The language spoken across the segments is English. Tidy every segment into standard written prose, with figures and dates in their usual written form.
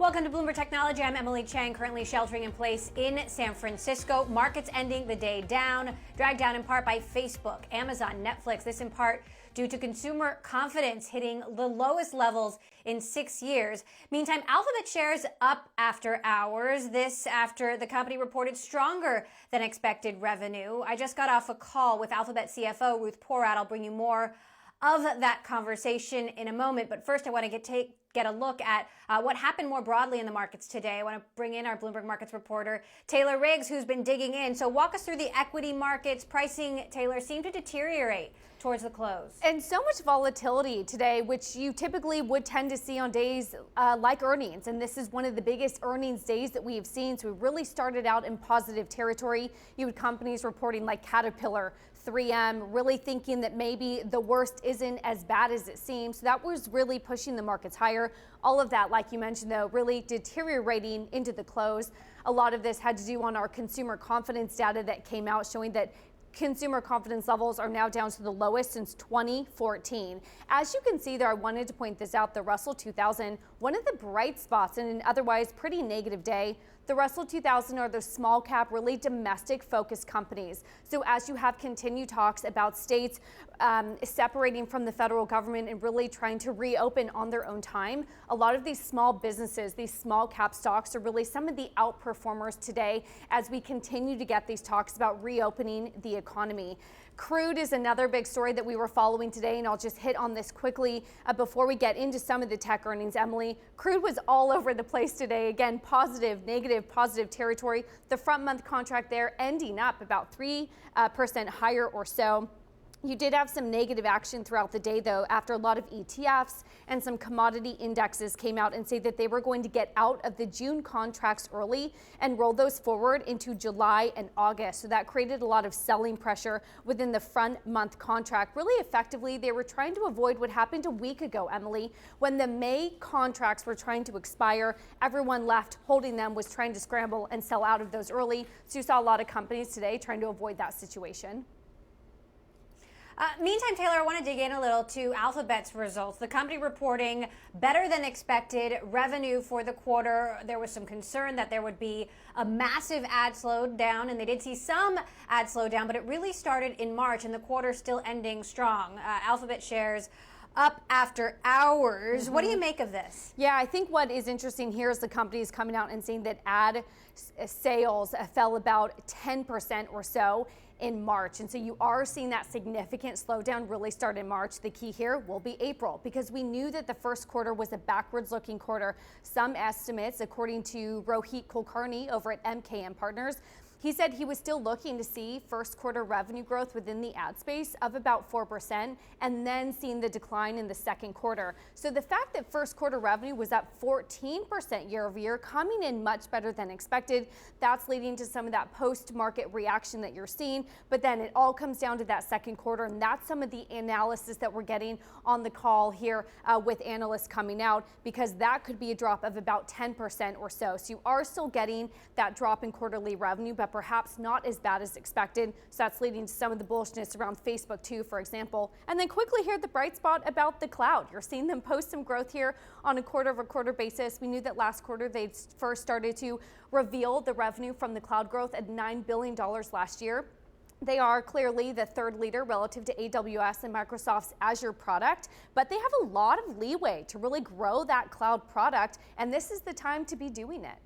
Welcome to Bloomberg Technology. I'm Emily Chang, currently sheltering in place in San Francisco. Markets ending the day down, dragged down in part by Facebook, Amazon, Netflix. This in part due to consumer confidence hitting the lowest levels in 6 years. Meantime, Alphabet shares up after hours. This after the company reported stronger than expected revenue. I just got off a call with Alphabet CFO Ruth Porat. I'll bring you more of that conversation in a moment. But first, I want to get a look at what happened more broadly in the markets today. I want to bring in our Bloomberg Markets reporter, Taylor Riggs, who's been digging in. So walk us through the equity markets. Pricing, Taylor, seemed to deteriorate towards the close. And so much volatility today, which you typically would tend to see on days like earnings. And this is one of the biggest earnings days that we have seen. So we really started out in positive territory. You had companies reporting like Caterpillar, 3M, really thinking that maybe the worst isn't as bad as it seems. So that was really pushing the markets higher. All of that, like you mentioned, though, really deteriorating into the close. A lot of this had to do on our consumer confidence data that came out showing that consumer confidence levels are now down to the lowest since 2014. As you can see there, I wanted to point this out, the Russell 2000, one of the bright spots in an otherwise pretty negative day. The Russell 2000 are those small cap, really domestic focused companies. So as you have continued talks about states separating from the federal government and really trying to reopen on their own time, a lot of these small businesses, these small cap stocks are really some of the outperformers today as we continue to get these talks about reopening the economy. Crude is another big story that we were following today, and I'll just hit on this quickly before we get into some of the tech earnings. Emily, crude was all over the place today. Again, positive, negative, positive territory. The front month contract there ending up about 3% higher or so. You did have some negative action throughout the day, though, after a lot of ETFs and some commodity indexes came out and say that they were going to get out of the June contracts early and roll those forward into July and August. So that created a lot of selling pressure within the front month contract. Really effectively, they were trying to avoid what happened a week ago, Emily, when the May contracts were trying to expire. Everyone left holding them was trying to scramble and sell out of those early. So you saw a lot of companies today trying to avoid that situation. Meantime, Taylor, I want to dig in a little to Alphabet's results. The company reporting better than expected revenue for the quarter. There was some concern that there would be a massive ad slowdown, and they did see some ad slowdown, but it really started in March, and the quarter still ending strong. Alphabet shares up after hours. What do you make of this? Yeah, I think what is interesting here is the company is coming out and saying that ad sales fell about 10% or so in March. And so you are seeing that significant slowdown really start in March. The key here will be April, because we knew that the first quarter was a backwards looking quarter. Some estimates, according to Rohit Kulkarni over at MKM Partners, he said he was still looking to see first quarter revenue growth within the ad space of about 4% and then seeing the decline in the second quarter. So the fact that first quarter revenue was up 14% year over year, coming in much better than expected, that's leading to some of that post-market reaction that you're seeing. But then it all comes down to that second quarter, and that's some of the analysis that we're getting on the call here with analysts coming out, because that could be a drop of about 10% or so. So you are still getting that drop in quarterly revenue, but perhaps not as bad as expected. So that's leading to some of the bullishness around Facebook too, for example. And then quickly here, the bright spot about the cloud. You're seeing them post some growth here on a quarter-over-quarter basis. We knew that last quarter they first started to reveal the revenue from the cloud growth at $9 billion last year. They are clearly the third leader relative to AWS and Microsoft's Azure product, but they have a lot of leeway to really grow that cloud product, and this is the time to be doing it.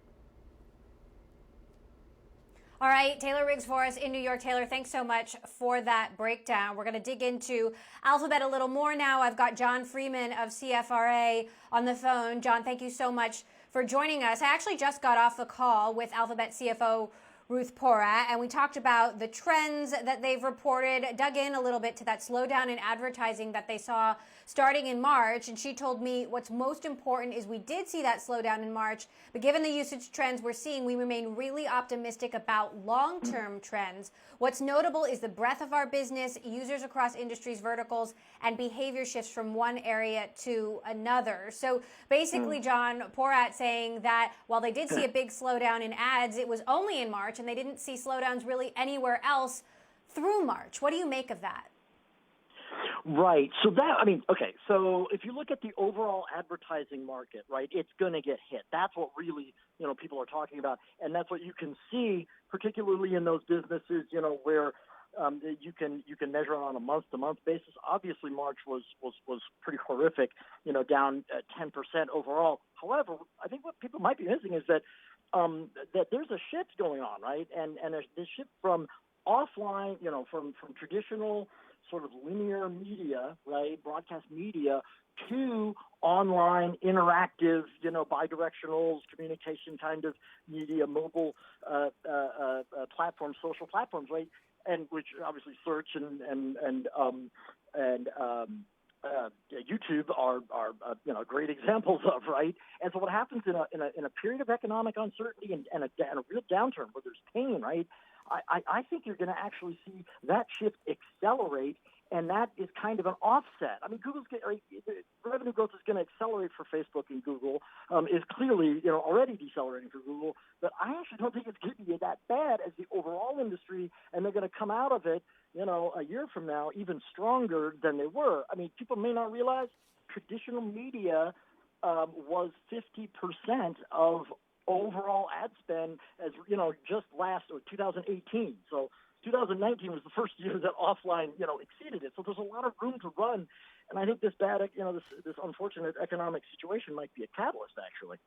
All right, Taylor Riggs for us in New York. Taylor, thanks so much for that breakdown. We're going to dig into Alphabet a little more now. I've got John Freeman of CFRA on the phone. John, thank you so much for joining us. I actually just got off a call with Alphabet CFO Ruth Porat, and we talked about the trends that they've reported, dug in a little bit to that slowdown in advertising that they saw starting in March. And she told me what's most important is we did see that slowdown in March, but given the usage trends we're seeing, we remain really optimistic about long-term trends. What's notable is the breadth of our business, users across industries, verticals, and behavior shifts from one area to another. So basically, John, Porat saying that while they did see a big slowdown in ads, it was only in March, and they didn't see slowdowns really anywhere else through March. What do you make of that? Right. So that, I mean, okay. So if you look at the overall advertising market, right, it's going to get hit. That's what really, people are talking about. And that's what you can see, particularly in those businesses, where you can measure it on a month-to-month basis. Obviously, March was pretty horrific, down 10% overall. However, I think what people might be missing is that that there's a shift going on, right? And there's this shift from offline, from traditional sort of linear media, right, broadcast media, to online interactive, bidirectional communication kind of media, mobile platforms, social platforms, right, and which obviously search and YouTube are great examples of, right? And so what happens in a period of economic uncertainty and a real downturn where there's pain, right? I think you're going to actually see that shift accelerate, and that is kind of an offset. I mean, revenue growth is going to accelerate for Facebook and Google. Is clearly already decelerating for Google, but I actually don't think it's going to be that bad as the overall industry, and they're going to come out of it, a year from now even stronger than they were. I mean, people may not realize traditional media was 50% of overall ad spend as just last 2018. So 2019 was the first year that offline exceeded it. So there's a lot of room to run, and I think this bad this unfortunate economic situation might be a catalyst actually.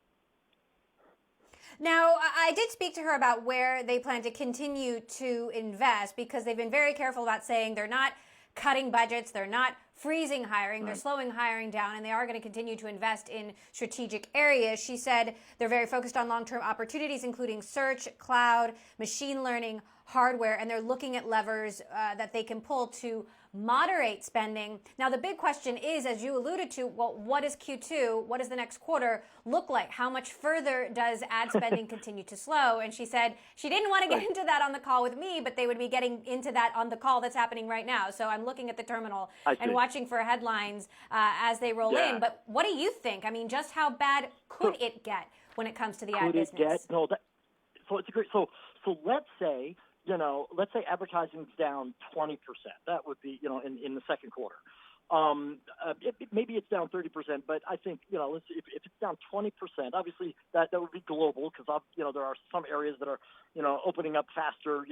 Now, I did speak to her about where they plan to continue to invest, because they've been very careful about saying they're not cutting budgets, they're not freezing hiring, they're slowing hiring down, and they are going to continue to invest in strategic areas. She said they're very focused on long-term opportunities, including search, cloud, machine learning, hardware, and they're looking at levers that they can pull to moderate spending. Now, the big question is, as you alluded to, well, what is Q2? What does the next quarter look like? How much further does ad spending continue to slow? And she said she didn't want to get into that on the call with me, but they would be getting into that on the call that's happening right now. So I'm looking at the terminal and watching for headlines as they roll in. But what do you think? I mean, just how bad could it get when it comes to the ad business? So it's a great. So let's say. Let's say advertising's down 20%. That would be, in the second quarter. Maybe it's down 30%, but I think, if it's down 20%, obviously that would be global, because, there are some areas that are, opening up faster,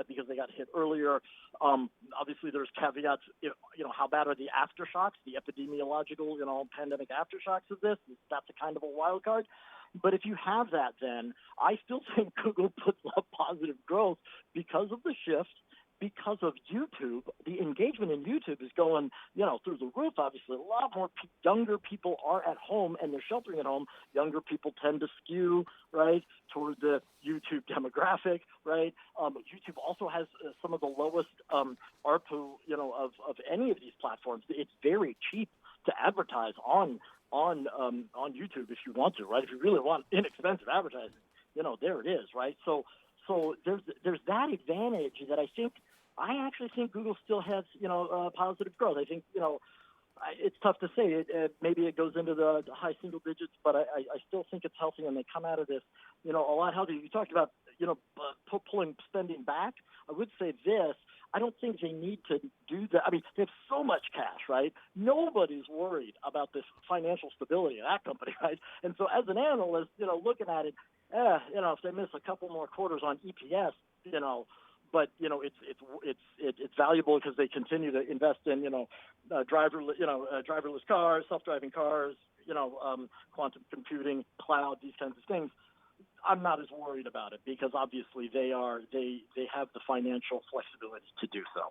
because they got hit earlier. Obviously there's caveats, how bad are the aftershocks, the epidemiological, pandemic aftershocks of this? That's a kind of a wild card. But if you have that, then I still think Google puts up positive growth because of the shift, because of YouTube. The engagement in YouTube is going, through the roof. Obviously, a lot more younger people are at home and they're sheltering at home. Younger people tend to skew, right, toward the YouTube demographic, right? YouTube also has some of the lowest ARPU, of any of these platforms. It's very cheap to advertise on YouTube if you want to, right? If you really want inexpensive advertising, there it is, right? So there's that advantage that I actually think Google still has, positive growth. I think, it's tough to say. Maybe it goes into the high single digits, but I still think it's healthy, and they come out of this, a lot healthier. You talked about, pulling spending back. I would say this. I don't think they need to do that. I mean, they have so much cash, right? Nobody's worried about this financial stability of that company, right? And so as an analyst, looking at it, if they miss a couple more quarters on EPS, but it's valuable because they continue to invest in driverless cars, self-driving cars, quantum computing, cloud, these kinds of things. I'm not as worried about it because obviously they have the financial flexibility to do so.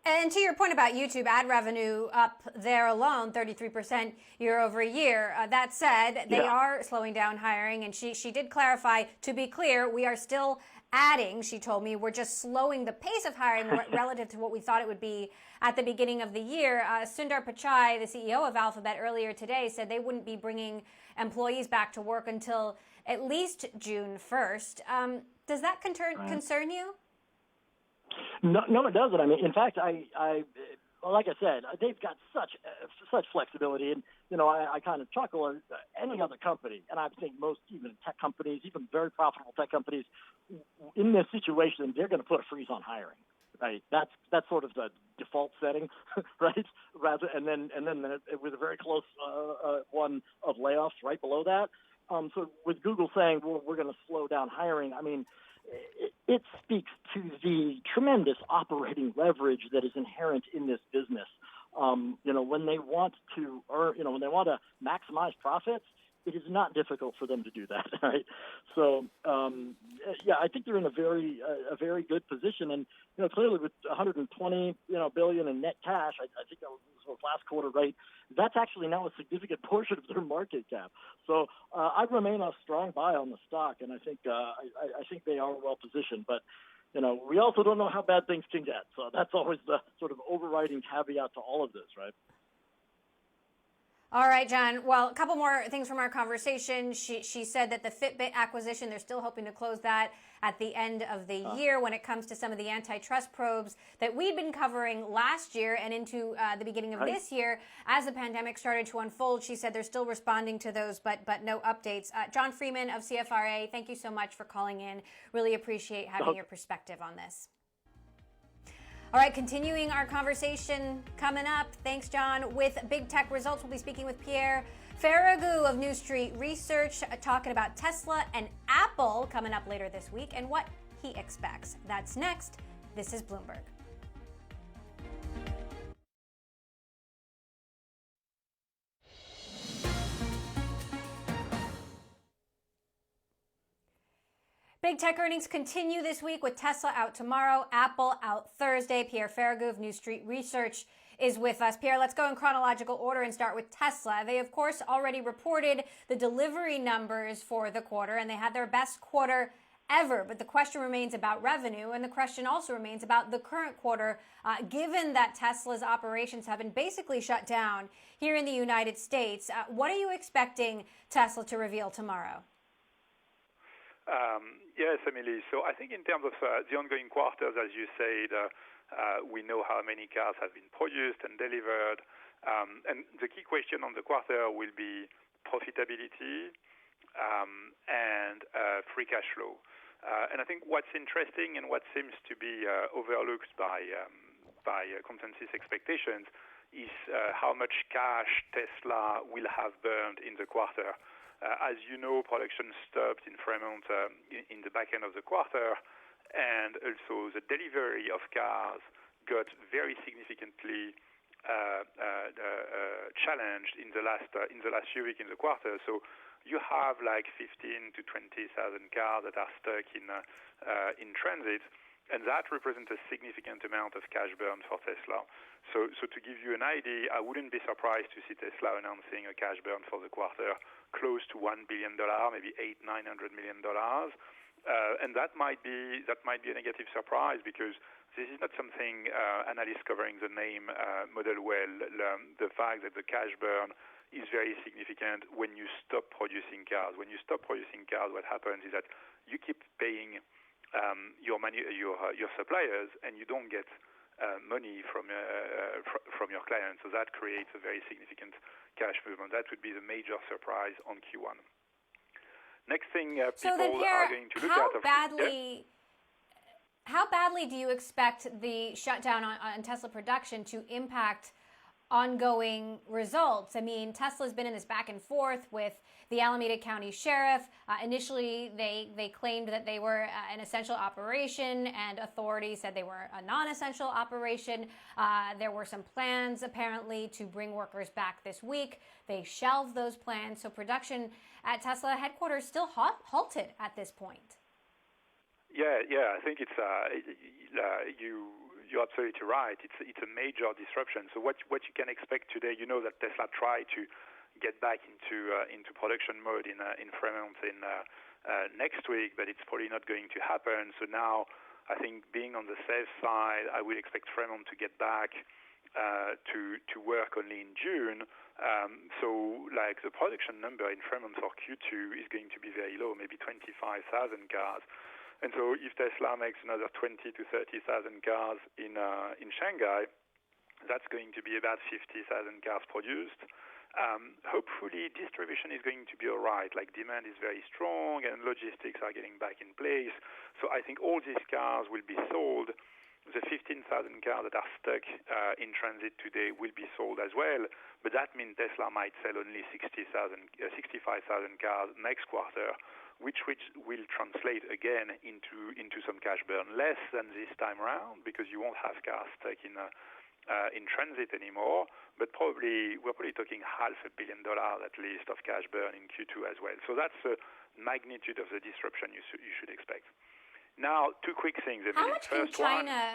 And to your point about YouTube ad revenue up there alone, 33% year over year. That said, they are slowing down hiring, and she did clarify, to be clear, we are still adding. She told me we're just slowing the pace of hiring relative to what we thought it would be at the beginning of the year. Sundar Pichai, the CEO of Alphabet, earlier today said they wouldn't be bringing employees back to work until at least June 1st. Does that concern you? No, it doesn't. I mean, in fact, like I said, they've got such flexibility, and I kind of chuckle at any other company, and I think most even tech companies, even very profitable tech companies, in this situation, they're going to put a freeze on hiring. right? That's sort of the default setting, right? And then with a very close one of layoffs right below that. So with Google saying, well, we're going to slow down hiring, I mean, it speaks to the tremendous operating leverage that is inherent in this business. When they want to earn, when they want to maximize profits, it is not difficult for them to do that, right? So, I think they're in a very good position, and clearly with 120 billion in net cash, I think that was last quarter, right? That's actually now a significant portion of their market cap. So, I remain a strong buy on the stock, and I think they are well positioned, but. We also don't know how bad things can get. So that's always the sort of overriding caveat to all of this, right? All right, John. Well, a couple more things from our conversation. She said that the Fitbit acquisition, they're still hoping to close that at the end of the year when it comes to some of the antitrust probes that we'd been covering last year and into the beginning of this year. As the pandemic started to unfold, she said they're still responding to those, but no updates. John Freeman of CFRA, thank you so much for calling in. Really appreciate having your perspective on this. All right, continuing our conversation coming up. Thanks, John. With big tech results, we'll be speaking with Pierre Ferragu of New Street Research, talking about Tesla and Apple coming up later this week and what he expects. That's next. This is Bloomberg. Big tech earnings continue this week with Tesla out tomorrow, Apple out Thursday. Pierre Ferragu of New Street Research is with us. Pierre, let's go in chronological order and start with Tesla. They, of course, already reported the delivery numbers for the quarter, and they had their best quarter ever. But the question remains about revenue, and the question also remains about the current quarter, given that Tesla's operations have been basically shut down here in the United States. What are you expecting Tesla to reveal tomorrow? Yes, Emily. So I think in terms of the ongoing quarters, as you said, we know how many cars have been produced and delivered. And the key question on the quarter will be profitability and free cash flow. And I think what's interesting and what seems to be overlooked by consensus expectations is how much cash Tesla will have burned in the quarter. As you know, production stopped in Fremont in the back end of the quarter, and also the delivery of cars got very significantly challenged in the last few weeks in the quarter. So you have like 15 to 20,000 cars that are stuck in transit, and that represents a significant amount of cash burn for Tesla. So to give you an idea, I wouldn't be surprised to see Tesla announcing a cash burn for the quarter close to $1 billion, maybe $800-900 million, and that might be a negative surprise because this is not something analysts covering the name model well. The fact that the cash burn is very significant when you stop producing cars. When you stop producing cars, what happens is that you keep paying your suppliers, and you don't get money from your clients. So that creates a very significant cash movement. That would be the major surprise on Q1. Next thing people are going to look at. How badly do you expect the shutdown on Tesla production to impact ongoing results? I mean, Tesla's been in this back and forth with the Alameda County Sheriff. Initially, they claimed that they were an essential operation, and authorities said they were a non-essential operation. There were some plans, apparently, to bring workers back this week. They shelved those plans, so production at Tesla headquarters still halted at this point. Yeah, I think it's you're absolutely right. It's a major disruption. So what you can expect today, you know that Tesla tried to get back into production mode in Fremont next week, but it's probably not going to happen. So now I think being on the safe side, I would expect Fremont to get back to work only in June. So like the production number in Fremont for Q2 is going to be very low, maybe 25,000 cars. And so if Tesla makes another 20,000 to 30,000 cars in Shanghai, that's going to be about 50,000 cars produced. Hopefully distribution is going to be all right. Like demand is very strong and logistics are getting back in place. So I think all these cars will be sold. the 15,000 cars that are stuck in transit today will be sold as well, but that means Tesla might sell only 65,000 cars next quarter, which will translate again into some cash burn, less than this time around because you won't have cars stuck in transit anymore. But we're probably talking $500 million at least of cash burn in Q2 as well. So that's the magnitude of the disruption you should expect. Now, two quick things. How much can China,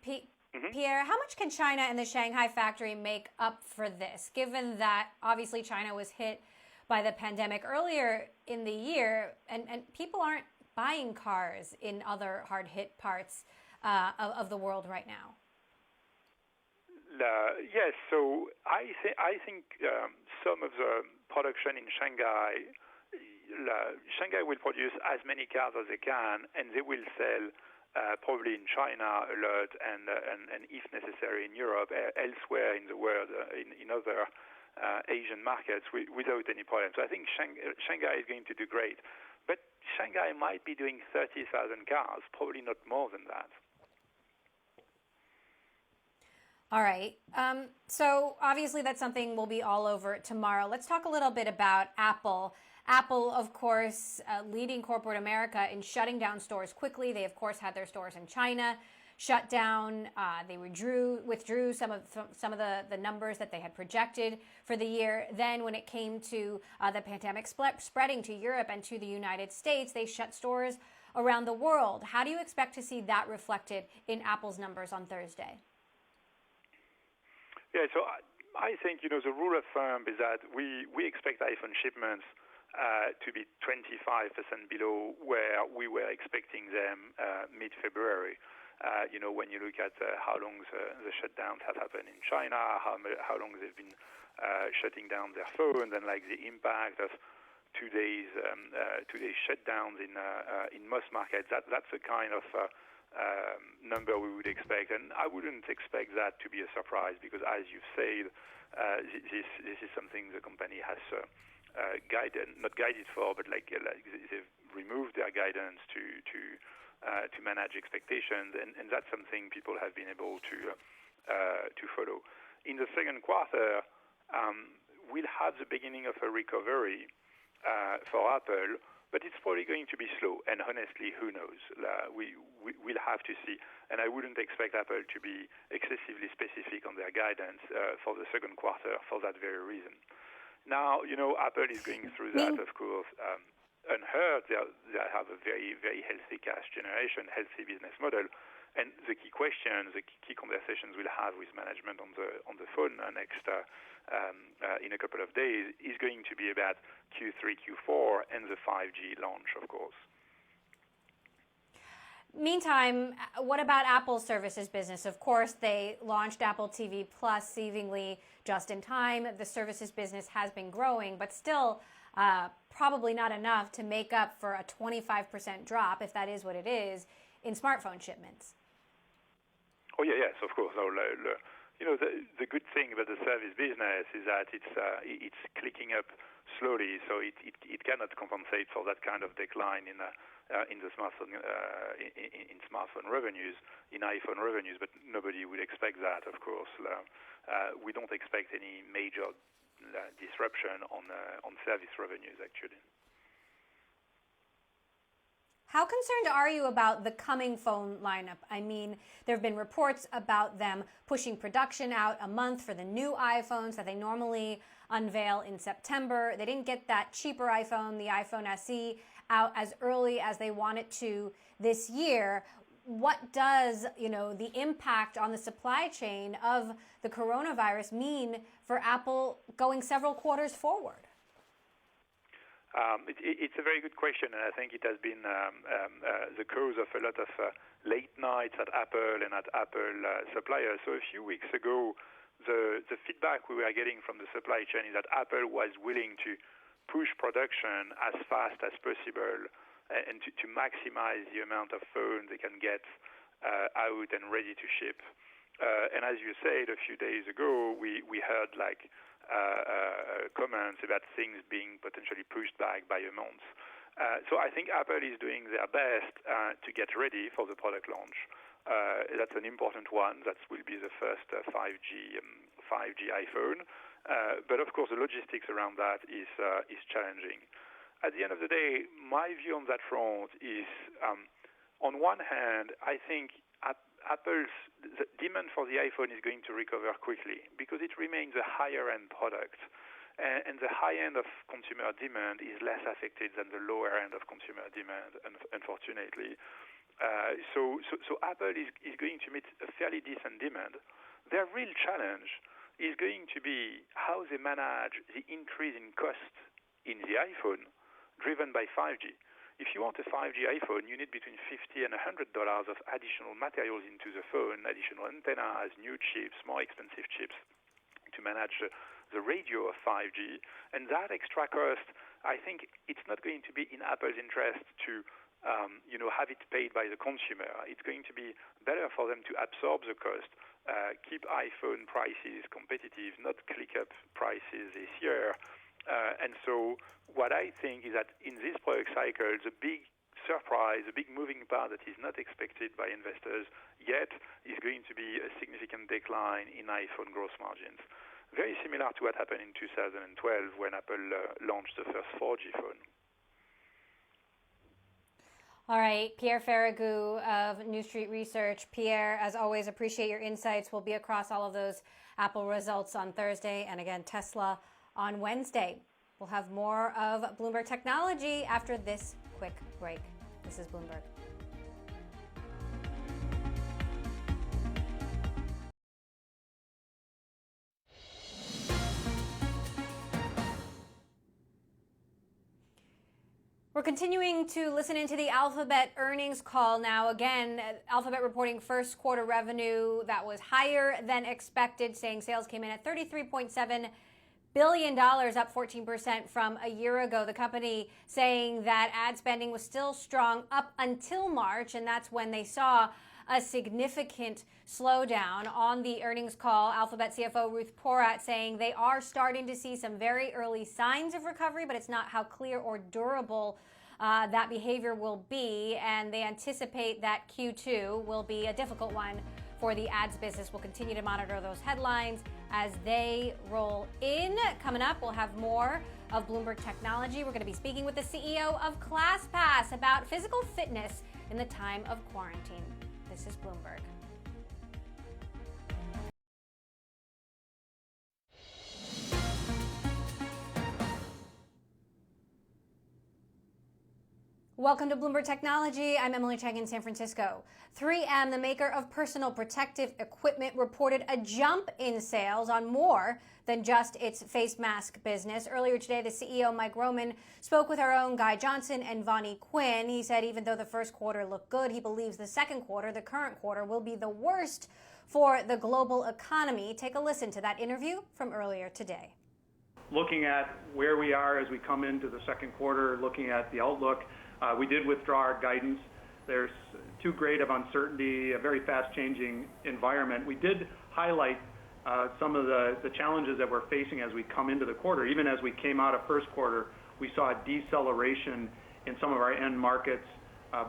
Pierre, how much can China and the Shanghai factory make up for this, given that obviously China was hit by the pandemic earlier in the year, and people aren't buying cars in other hard-hit parts of the world right now? Yes, so I think some of the production in Shanghai will produce as many cars as they can, and they will sell probably in China a lot, and if necessary in Europe, elsewhere in the world, in other Asian markets without any problem. So I think Shanghai is going to do great. But Shanghai might be doing 30,000 cars, probably not more than that. All right. So obviously that's something we'll be all over tomorrow. Let's talk a little bit about Apple. Apple, of course, leading corporate America in shutting down stores quickly. They, of course, had their stores in China shut down. They withdrew some of the numbers that they had projected for the year. Then when it came to the pandemic spreading to Europe and to the United States, they shut stores around the world. How do you expect to see that reflected in Apple's numbers on Thursday? Yeah, so I think, the rule of thumb is that we expect iPhone shipments to be 25% below where we were expecting them mid-February. When you look at how long the shutdowns have happened in China, how long they've been shutting down their phones, and like the impact of 2 days shutdowns in most markets, that's the kind of number we would expect, and I wouldn't expect that to be a surprise because, as you've said, this is something the company has not guided for, but like they've removed their guidance to manage expectations, and that's something people have been able to follow. In the second quarter, we'll have the beginning of a recovery for Apple. But it's probably going to be slow, and honestly, who knows? We'll have to see, and I wouldn't expect Apple to be excessively specific on their guidance for the second quarter for that very reason. Now, Apple is going through that, of course, unhurt. They have a very, very healthy cash generation, healthy business model, and the key questions, the key conversations we'll have with management on the phone next in a couple of days is going to be about Q3, Q4, and the 5G launch, of course. Meantime, what about Apple's services business? Of course, they launched Apple TV Plus seemingly just in time. The services business has been growing, but still probably not enough to make up for a 25% drop, if that is what it is, in smartphone shipments. Oh, yes, of course. The good thing about the service business is that it's clicking up slowly, so it cannot compensate for that kind of decline in the smartphone in smartphone revenues, in iPhone revenues. But nobody would expect that, of course. We don't expect any major disruption on service revenues, actually. How concerned are you about the coming phone lineup? I mean, there have been reports about them pushing production out a month for the new iPhones that they normally unveil in September. They didn't get that cheaper iPhone, the iPhone SE, out as early as they wanted to this year. What does, the impact on the supply chain of the coronavirus mean for Apple going several quarters forward? It's a very good question, and I think it has been the cause of a lot of late nights at Apple and at Apple suppliers. So a few weeks ago, the feedback we were getting from the supply chain is that Apple was willing to push production as fast as possible and to maximize the amount of phones they can get out and ready to ship. And as you said, a few days ago, we heard comments about things being potentially pushed back by a month. So I think Apple is doing their best to get ready for the product launch. That's an important one. That will be the first 5G iPhone. But of course, the logistics around that is challenging. At the end of the day, my view on that front is, on one hand, I think Apple's the demand for the iPhone is going to recover quickly because it remains a higher-end product. And the high end of consumer demand is less affected than the lower end of consumer demand, unfortunately. So Apple is going to meet a fairly decent demand. Their real challenge is going to be how they manage the increase in cost in the iPhone driven by 5G. If you want a 5G iPhone, you need between $50 and $100 of additional materials into the phone, additional antennas, new chips, more expensive chips to manage the radio of 5G. And that extra cost, I think it's not going to be in Apple's interest to have it paid by the consumer. It's going to be better for them to absorb the cost, keep iPhone prices competitive, not click up prices this year. And so what I think is that in this product cycle, the big surprise, the big moving part that is not expected by investors yet is going to be a significant decline in iPhone gross margins. Very similar to what happened in 2012 when Apple launched the first 4G phone. All right, Pierre Ferragu of New Street Research. Pierre, as always, appreciate your insights. We'll be across all of those Apple results on Thursday and again, Tesla on Wednesday. We'll have more of Bloomberg Technology after this quick break. This is Bloomberg. We're continuing to listen into the Alphabet earnings call now. Again, Alphabet reporting first quarter revenue that was higher than expected, saying sales came in at $33.7 billion, up 14% from a year ago. The company saying that ad spending was still strong up until March, and that's when they saw a significant slowdown. On the earnings call, Alphabet CFO Ruth Porat saying they are starting to see some very early signs of recovery, but it's not how clear or durable that behavior will be, and they anticipate that Q2 will be a difficult one for the ads business. We'll continue to monitor those headlines as they roll in. Coming up, we'll have more of Bloomberg Technology. We're going to be speaking with the CEO of ClassPass about physical fitness in the time of quarantine. This is Bloomberg. Welcome to Bloomberg Technology. I'm Emily Chang in San Francisco. 3M, the maker of personal protective equipment, reported a jump in sales on more than just its face mask business. Earlier today, the CEO, Mike Roman, spoke with our own Guy Johnson and Vonnie Quinn. He said even though the first quarter looked good, he believes the second quarter, the current quarter, will be the worst for the global economy. Take a listen to that interview from earlier today. Looking at where we are as we come into the second quarter, looking at the outlook, we did withdraw our guidance. There's too great of uncertainty, a very fast-changing environment. We did highlight some of the challenges that we're facing as we come into the quarter. Even as we came out of first quarter, we saw a deceleration in some of our end markets,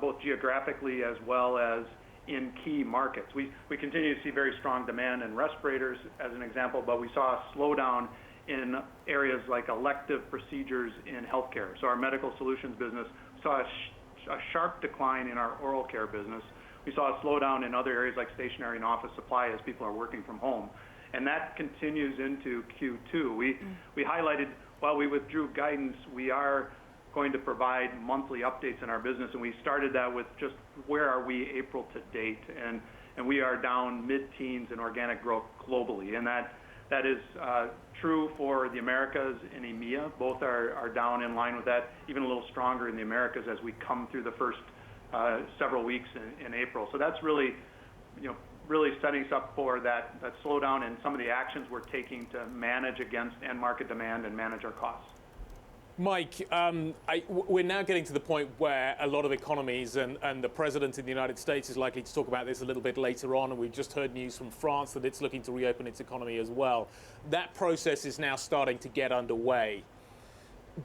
both geographically as well as in key markets. We continue to see very strong demand in respirators, as an example, but we saw a slowdown in areas like elective procedures in healthcare. So our medical solutions business saw a sharp decline in our oral care business. We saw a slowdown in other areas like stationery and office supply as people are working from home. And that continues into Q2. We highlighted, while we withdrew guidance, we are going to provide monthly updates in our business, and we started that with just where are we April to date. And we are down mid-teens in organic growth globally. And that is true for the Americas and EMEA. Both are down in line with that, even a little stronger in the Americas as we come through the first several weeks in April. So that's really setting us up for that slowdown and some of the actions we're taking to manage against end market demand and manage our costs. Mike, we're now getting to the point where a lot of economies, and the president in the United States is likely to talk about this a little bit later on, and we've just heard news from France that it's looking to reopen its economy as well. That process is now starting to get underway.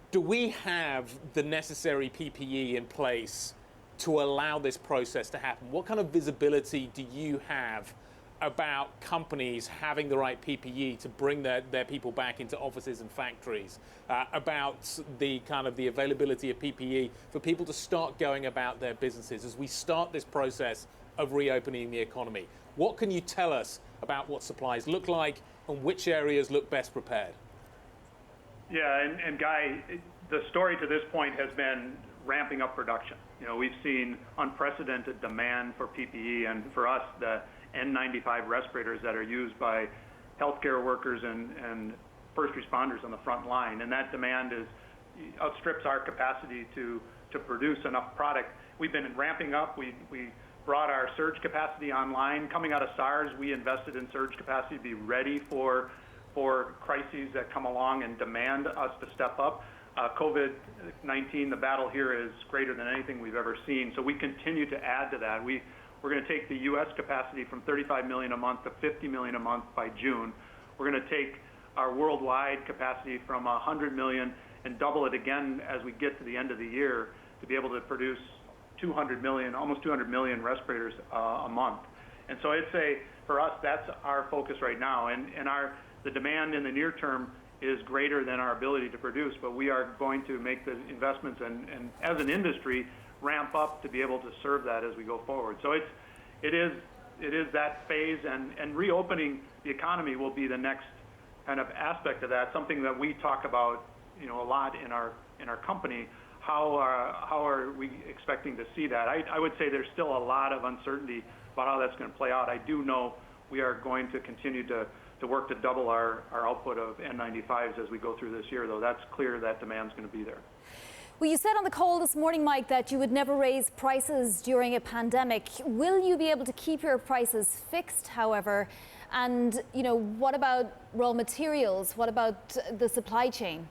Do we have the necessary PPE in place to allow this process to happen? What kind of visibility do you have about companies having the right PPE to bring their people back into offices and factories, about the kind of the availability of PPE for people to start going about their businesses as we start this process of reopening the economy? What can you tell us about what supplies look like and which areas look best prepared? Yeah, and Guy, the story to this point has been ramping up production. You know, we've seen unprecedented demand for PPE, and for us, the N95 respirators that are used by healthcare workers and first responders on the front line, and that demand outstrips our capacity to produce enough product. We've been ramping up. We brought our surge capacity online. Coming out of SARS, we invested in surge capacity to be ready for crises that come along and demand us to step up. COVID-19, the battle here is greater than anything we've ever seen, so we continue to add to that. We're going to take the U.S. capacity from 35 million a month to 50 million a month by June. We're going to take our worldwide capacity from 100 million and double it again as we get to the end of the year to be able to produce 200 million, almost 200 million respirators a month. And so for us, that's our focus right now. And the demand in the near term is greater than our ability to produce, but we are going to make the investments and as an industry, ramp up to be able to serve that as we go forward. So it is that phase, and reopening the economy will be the next kind of aspect of that. Something that we talk about, you know, a lot in our company. How are we expecting to see that? I would say there's still a lot of uncertainty about how that's going to play out. I do know we are going to continue to work to double our output of N95s as we go through this year, though. That's clear that demand's going to be there. Well, you said on the call this morning, Mike, that you would never raise prices during a pandemic. Will you be able to keep your prices fixed, however? And, you know, what about raw materials? What about the supply chain?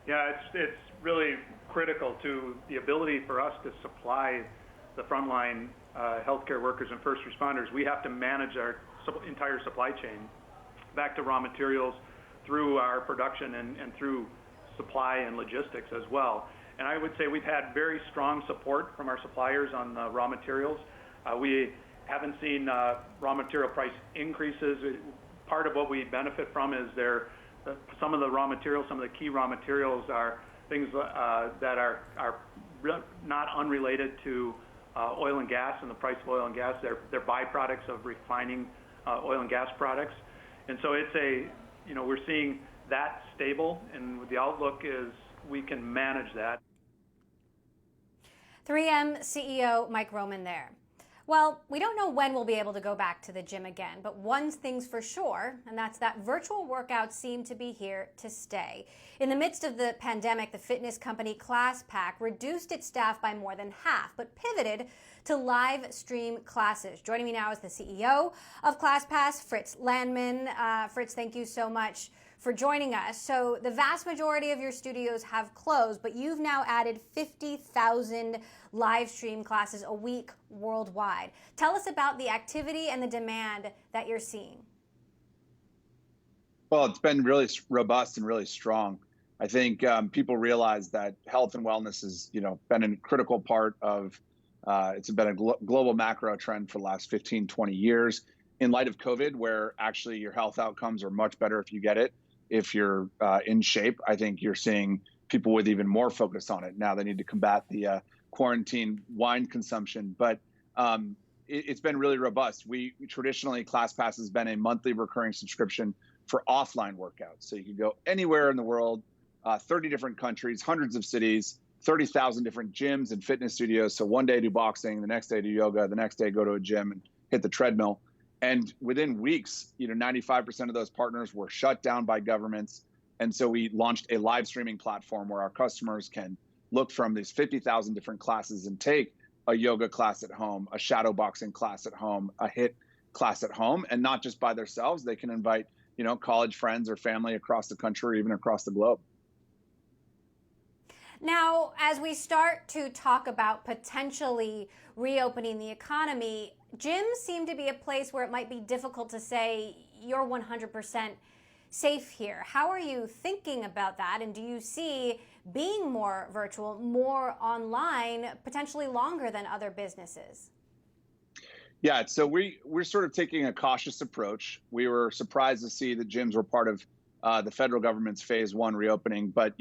Yeah, it's really critical to the ability for us to supply the frontline healthcare workers and first responders. We have to manage our entire supply chain, back to raw materials, through our production and through supply and logistics as well. And I would say we've had very strong support from our suppliers on the raw materials. We haven't seen raw material price increases. Part of what we benefit from is some of the raw materials, some of the key raw materials are things that are not unrelated to oil and gas and the price of oil and gas. They're byproducts of refining oil and gas products. And so we're seeing that stable, and the outlook is we can manage that. 3M CEO Mike Roman there. Well, we don't know when we'll be able to go back to the gym again, but one thing's for sure, and that's that virtual workouts seem to be here to stay. In the midst of the pandemic, the fitness company ClassPack reduced its staff by more than half, but pivoted to live stream classes. Joining me now is the CEO of ClassPass, Fritz Landman. Fritz, thank you so much for joining us. So the vast majority of your studios have closed, but you've now added 50,000 live stream classes a week worldwide. Tell us about the activity and the demand that you're seeing. Well, it's been really robust and really strong. I think people realize that health and wellness has, been a critical part of, it's been a global macro trend for the last 15, 20 years. In light of COVID, where actually your health outcomes are much better if you get it, if you're in shape, I think you're seeing people with even more focus on it. Now they need to combat the quarantine wine consumption, but it's been really robust. We traditionally, ClassPass has been a monthly recurring subscription for offline workouts. So you can go anywhere in the world, 30 different countries, hundreds of cities, 30,000 different gyms and fitness studios. So one day do boxing, the next day do yoga, the next day go to a gym and hit the treadmill. And within weeks, 95% of those partners were shut down by governments. And so we launched a live streaming platform where our customers can look from these 50,000 different classes and take a yoga class at home, a shadow boxing class at home, a HIIT class at home, and not just by themselves. They can invite, college friends or family across the country, or even across the globe. Now, as we start to talk about potentially reopening the economy, gyms seem to be a place where it might be difficult to say you're 100% safe here. How are you thinking about that? And do you see being more virtual, more online, potentially longer than other businesses? Yeah, so we're sort of taking a cautious approach. We were surprised to see that gyms were part of the federal government's phase one reopening, but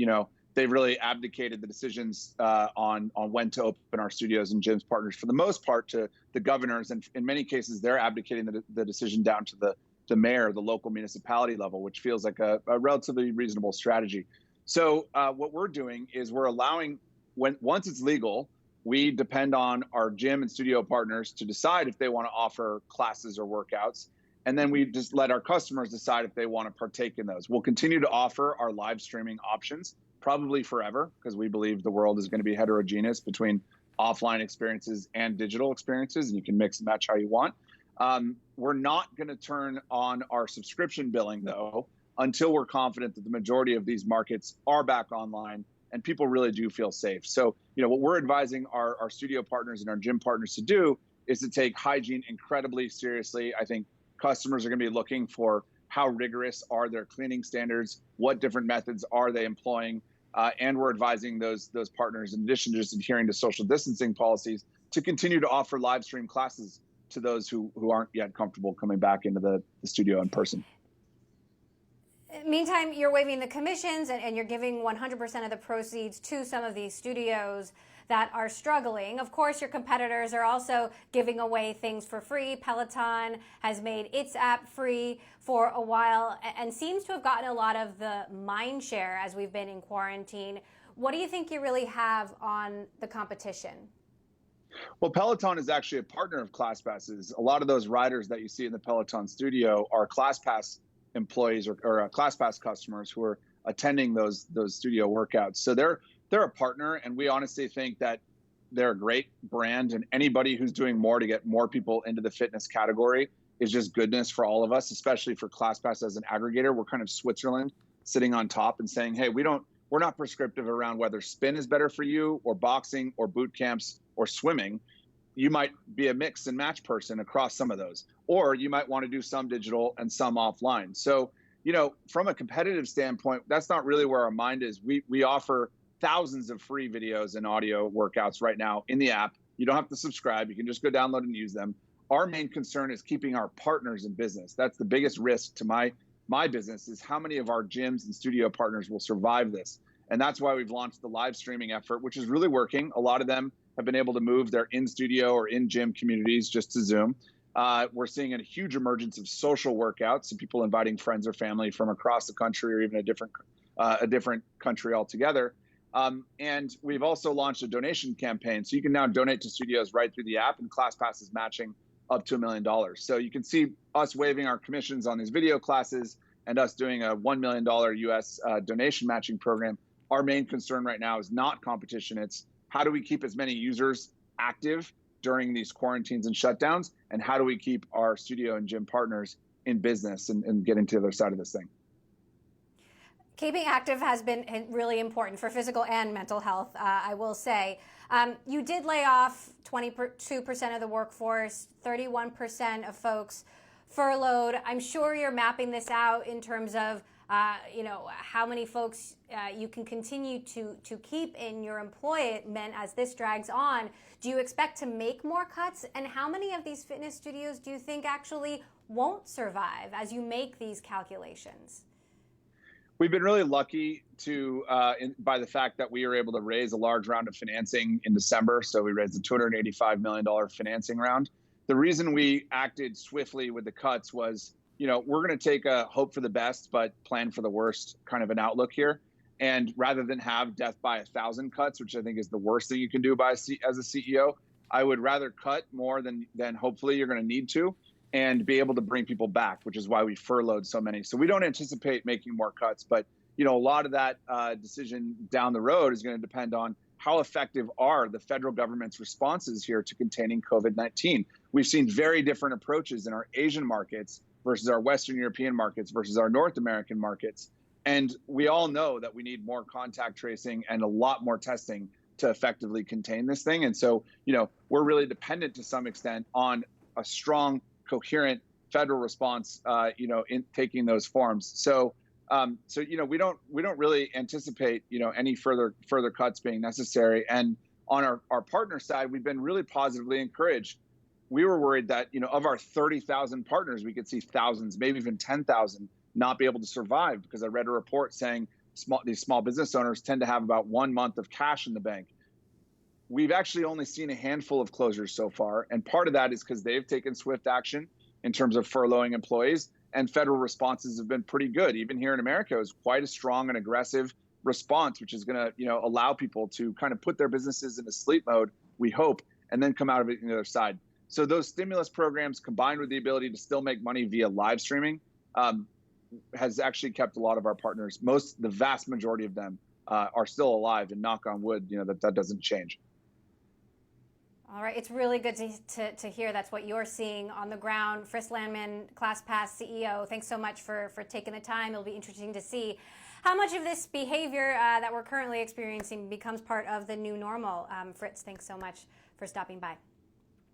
they've really abdicated the decisions on when to open our studios and gyms partners for the most part to the governors, and in many cases they're abdicating the decision down to the mayor, the local municipality level, which feels like a relatively reasonable strategy. So what we're doing is we're allowing, once it's legal, we depend on our gym and studio partners to decide if they want to offer classes or workouts. And then we just let our customers decide if they want to partake in those. We'll continue to offer our live streaming options, probably forever, because we believe the world is going to be heterogeneous between offline experiences and digital experiences, and you can mix and match how you want. We're not going to turn on our subscription billing, though, until we're confident that the majority of these markets are back online and people really do feel safe. So, what we're advising our studio partners and our gym partners to do is to take hygiene incredibly seriously. I think customers are going to be looking for how rigorous are their cleaning standards, what different methods are they employing, and we're advising those partners, in addition to just adhering to social distancing policies, to continue to offer live stream classes to those who aren't yet comfortable coming back into the studio in person. Meantime, you're waiving the commissions and you're giving 100% of the proceeds to some of these studios that are struggling. Of course, your competitors are also giving away things for free. Peloton has made its app free for a while and seems to have gotten a lot of the mind share as we've been in quarantine. What do you think you really have on the competition? Well, Peloton is actually a partner of ClassPass's. A lot of those riders that you see in the Peloton studio are ClassPass employees or ClassPass customers who are attending those studio workouts. So they're a partner, and we honestly think that they're a great brand, and anybody who's doing more to get more people into the fitness category is just goodness for all of us, especially for ClassPass as an aggregator. We're kind of Switzerland sitting on top and saying, hey, we're not prescriptive around whether spin is better for you or boxing or boot camps or swimming. You might be a mix and match person across some of those, or you might want to do some digital and some offline. So, from a competitive standpoint, that's not really where our mind is. We offer thousands of free videos and audio workouts right now in the app. You don't have to subscribe. You can just go download and use them. Our main concern is keeping our partners in business. That's the biggest risk to my business, is how many of our gyms and studio partners will survive this. And that's why we've launched the live streaming effort, which is really working. A lot of them have been able to move their in-studio or in-gym communities just to Zoom. We're seeing a huge emergence of social workouts, so people inviting friends or family from across the country or even a different country altogether. And we've also launched a donation campaign, so you can now donate to studios right through the app, and ClassPass is matching up to $1 million. So you can see us waiving our commissions on these video classes and us doing a $1 million US donation matching program. Our main concern right now is not competition. It's how do we keep as many users active during these quarantines and shutdowns, and how do we keep our studio and gym partners in business and getting to the other side of this thing? Keeping active has been really important for physical and mental health, I will say. You did lay off 22% of the workforce, 31% of folks furloughed. I'm sure you're mapping this out in terms of how many folks you can continue to keep in your employment as this drags on. Do you expect to make more cuts? And how many of these fitness studios do you think actually won't survive as you make these calculations? We've been really lucky by the fact that we were able to raise a large round of financing in December. So we raised a $285 million financing round. The reason we acted swiftly with the cuts was, we're going to take a hope for the best, but plan for the worst kind of an outlook here. And rather than have death by 1,000 cuts, which I think is the worst thing you can do as a CEO, I would rather cut more than hopefully you're going to need to, and be able to bring people back, which is why we furloughed so many. So we don't anticipate making more cuts, but a lot of that decision down the road is going to depend on how effective are the federal government's responses here to containing COVID-19. We've seen very different approaches in our Asian markets versus our Western European markets versus our North American markets. And we all know that we need more contact tracing and a lot more testing to effectively contain this thing. And so, we're really dependent to some extent on a strong, coherent federal response, in taking those forms. So we don't really anticipate, any further cuts being necessary. And on our partner side, we've been really positively encouraged. We were worried that, of our 30,000 partners, we could see thousands, maybe even 10,000 not be able to survive, because I read a report saying these small business owners tend to have about 1 month of cash in the bank. We've actually only seen a handful of closures so far. And part of that is because they've taken swift action in terms of furloughing employees, and federal responses have been pretty good. Even here in America, it was quite a strong and aggressive response, which is going to, allow people to kind of put their businesses into sleep mode, we hope, and then come out of it on the other side. So those stimulus programs, combined with the ability to still make money via live streaming, has actually kept a lot of our partners, the vast majority of them, are still alive, and knock on wood, that doesn't change. All right, it's really good to hear that's what you're seeing on the ground. Frisk Landman, ClassPass CEO, thanks so much for taking the time. It'll be interesting to see how much of this behavior that we're currently experiencing becomes part of the new normal. Fritz, thanks so much for stopping by.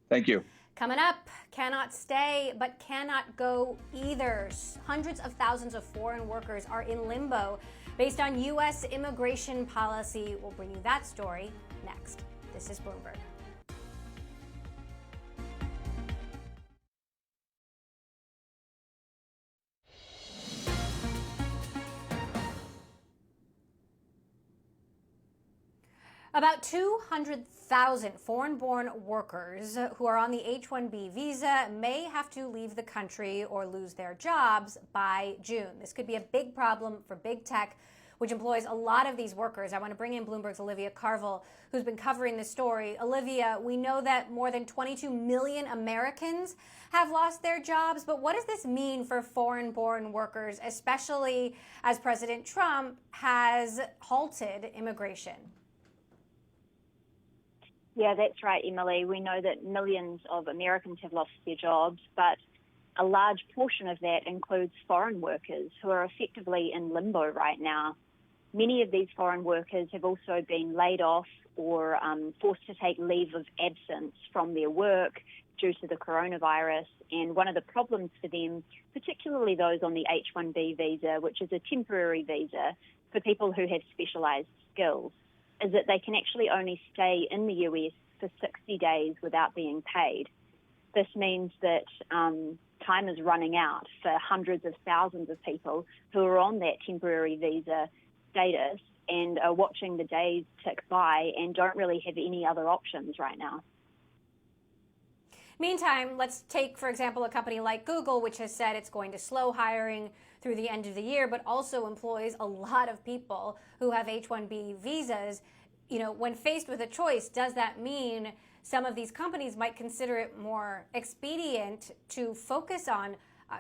Thank you. Coming up, cannot stay but cannot go either. Hundreds of thousands of foreign workers are in limbo based on U.S. immigration policy. We'll bring you that story next. This is Bloomberg. About 200,000 foreign-born workers who are on the H-1B visa may have to leave the country or lose their jobs by June. This could be a big problem for big tech, which employs a lot of these workers. I want to bring in Bloomberg's Olivia Carville, who's been covering this story. Olivia, we know that more than 22 million Americans have lost their jobs, but what does this mean for foreign-born workers, especially as President Trump has halted immigration? Yeah, that's right, Emily. We know that millions of Americans have lost their jobs, but a large portion of that includes foreign workers who are effectively in limbo right now. Many of these foreign workers have also been laid off or forced to take leave of absence from their work due to the coronavirus. And one of the problems for them, particularly those on the H-1B visa, which is a temporary visa for people who have specialized skills, is that they can actually only stay in the US for 60 days without being paid. This means that time is running out for hundreds of thousands of people who are on that temporary visa status and are watching the days tick by and don't really have any other options right now. Meantime, let's take, for example, a company like Google, which has said it's going to slow hiring through the end of the year, but also employs a lot of people who have H-1B visas. When faced with a choice, does that mean some of these companies might consider it more expedient to focus on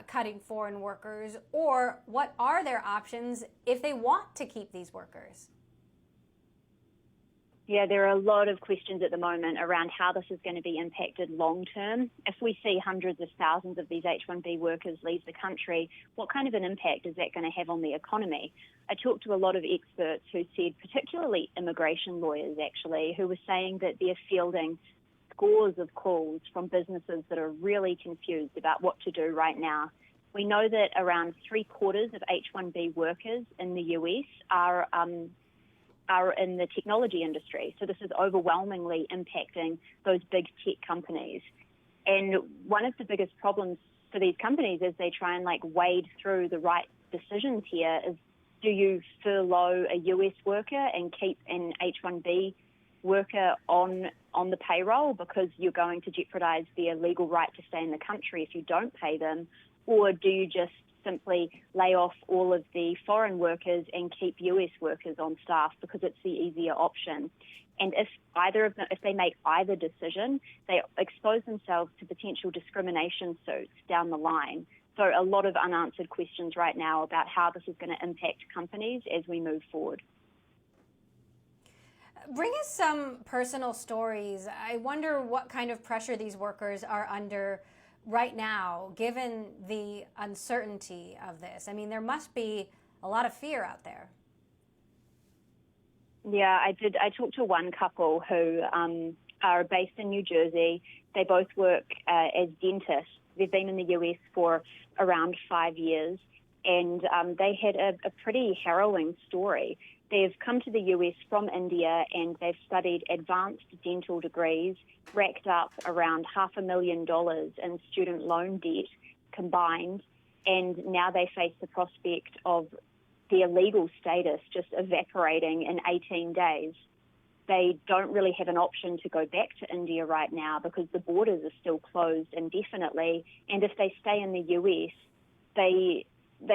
cutting foreign workers, or what are their options if they want to keep these workers? Yeah, there are a lot of questions at the moment around how this is going to be impacted long term. If we see hundreds of thousands of these H-1B workers leave the country, what kind of an impact is that going to have on the economy? I talked to a lot of experts who said, particularly immigration lawyers actually, who were saying that they're fielding scores of calls from businesses that are really confused about what to do right now. We know that around 3/4 of H-1B workers in the US are in the technology industry. So this is overwhelmingly impacting those big tech companies. And one of the biggest problems for these companies as they try and wade through the right decisions here is, do you furlough a US worker and keep an H-1B worker on the payroll because you're going to jeopardize their legal right to stay in the country if you don't pay them? Or do you just simply lay off all of the foreign workers and keep US workers on staff because it's the easier option? And if they make either decision, they expose themselves to potential discrimination suits down the line. So a lot of unanswered questions right now about how this is going to impact companies as we move forward. Bring us some personal stories. I wonder what kind of pressure these workers are under right now, given the uncertainty of this. I mean, there must be a lot of fear out there. Yeah, I did. I talked to one couple who are based in New Jersey. They both work as dentists, They've been in the US for around 5 years, and they had a pretty harrowing story. They've come to the US from India, and they've studied advanced dental degrees, racked up around $500,000 in student loan debt combined, and now they face the prospect of their legal status just evaporating in 18 days. They don't really have an option to go back to India right now because the borders are still closed indefinitely, and if they stay in the US, they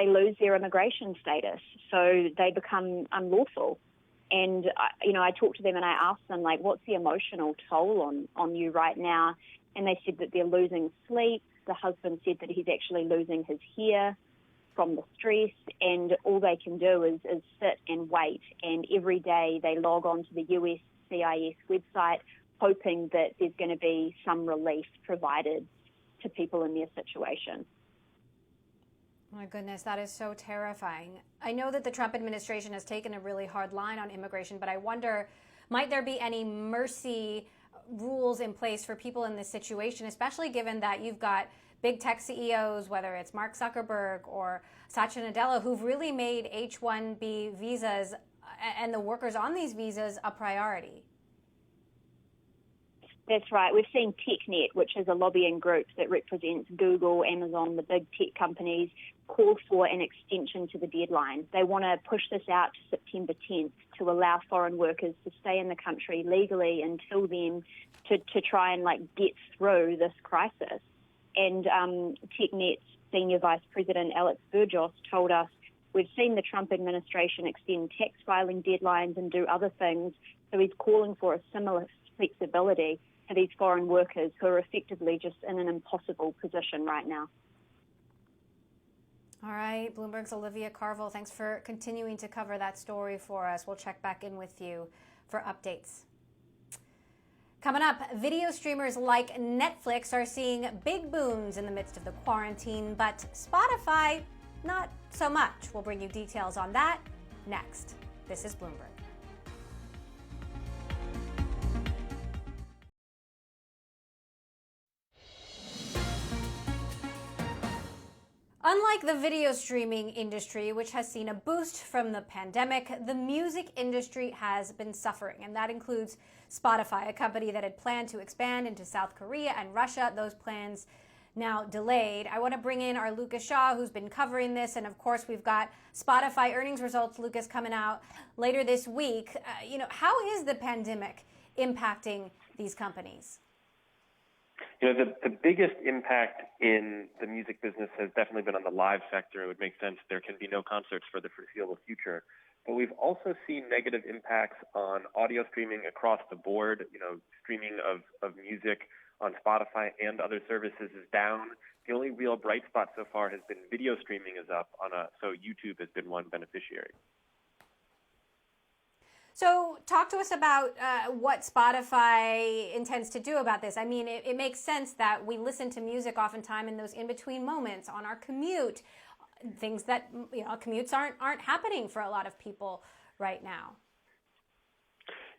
lose their immigration status, so they become unlawful. And I talked to them and I asked them, like, what's the emotional toll on you right now? And they said that they're losing sleep. The husband said that he's actually losing his hair from the stress, and all they can do is sit and wait. And every day they log on to the USCIS website hoping that there's going to be some relief provided to people in their situation. My goodness, that is so terrifying. I know that the Trump administration has taken a really hard line on immigration, but I wonder, might there be any mercy rules in place for people in this situation, especially given that you've got big tech CEOs, whether it's Mark Zuckerberg or Satya Nadella, who've really made H-1B visas and the workers on these visas a priority? That's right. We've seen TechNet, which is a lobbying group that represents Google, Amazon, the big tech companies, call for an extension to the deadline. They want to push this out to September 10th to allow foreign workers to stay in the country legally until then to try and get through this crisis. And TechNet's Senior Vice President Alex Burgos told us, we've seen the Trump administration extend tax filing deadlines and do other things, so he's calling for a similar flexibility for these foreign workers who are effectively just in an impossible position right now. All right, Bloomberg's Olivia Carville, thanks for continuing to cover that story for us. We'll check back in with you for updates. Coming up, video streamers like Netflix are seeing big booms in the midst of the quarantine, but Spotify, not so much. We'll bring you details on that next. This is Bloomberg. Unlike the video streaming industry, which has seen a boost from the pandemic, the music industry has been suffering, and that includes Spotify, a company that had planned to expand into South Korea and Russia. Those plans now delayed. I want to bring in our Lucas Shaw, who's been covering this, and of course we've got Spotify earnings results, Lucas, coming out later this week. How is the pandemic impacting these companies? The biggest impact in the music business has definitely been on the live sector. It would make sense there can be no concerts for the foreseeable future. But we've also seen negative impacts on audio streaming across the board. Streaming of music on Spotify and other services is down. The only real bright spot so far has been video streaming is up so YouTube has been one beneficiary. So talk to us about what Spotify intends to do about this. I mean, it makes sense that we listen to music oftentimes in those in-between moments on our commute, things that, commutes aren't happening for a lot of people right now.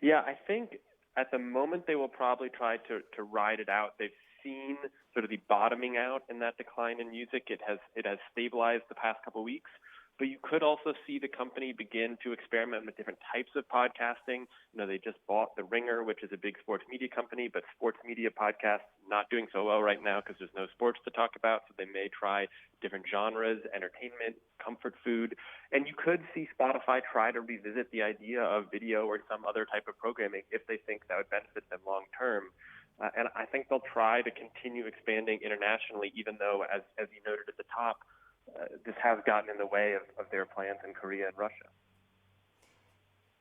Yeah, I think at the moment they will probably try to ride it out. They've seen sort of the bottoming out in that decline in music. It has stabilized the past couple of weeks. But you could also see the company begin to experiment with different types of podcasting. They just bought The Ringer, which is a big sports media company, but sports media podcasts not doing so well right now because there's no sports to talk about. So they may try different genres, entertainment, comfort food. And you could see Spotify try to revisit the idea of video or some other type of programming if they think that would benefit them long term. And I think they'll try to continue expanding internationally, even though, as you noted at the top, this has gotten in the way of their plans in Korea and Russia.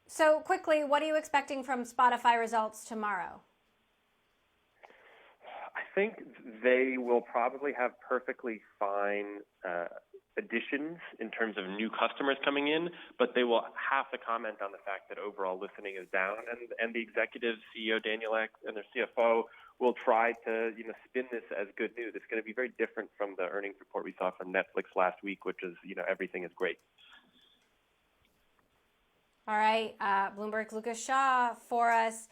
So quickly, what are you expecting from Spotify results tomorrow? I think they will probably have perfectly fine additions in terms of new customers coming in, but they will have to comment on the fact that overall listening is down, and the executives, CEO Daniel Ek and their CFO, will try to spin this as good news. It's going to be very different from the earnings report we saw from Netflix last week, which is everything is great. All right, Bloomberg's Lucas Shaw for us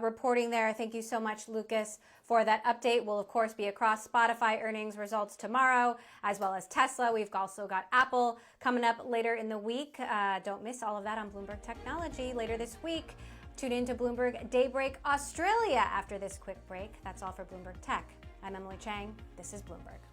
reporting there. Thank you so much, Lucas, for that update. We'll, of course, be across Spotify earnings results tomorrow, as well as Tesla. We've also got Apple coming up later in the week. Don't miss all of that on Bloomberg Technology later this week. Tune in to Bloomberg Daybreak Australia after this quick break. That's all for Bloomberg Tech. I'm Emily Chang. This is Bloomberg.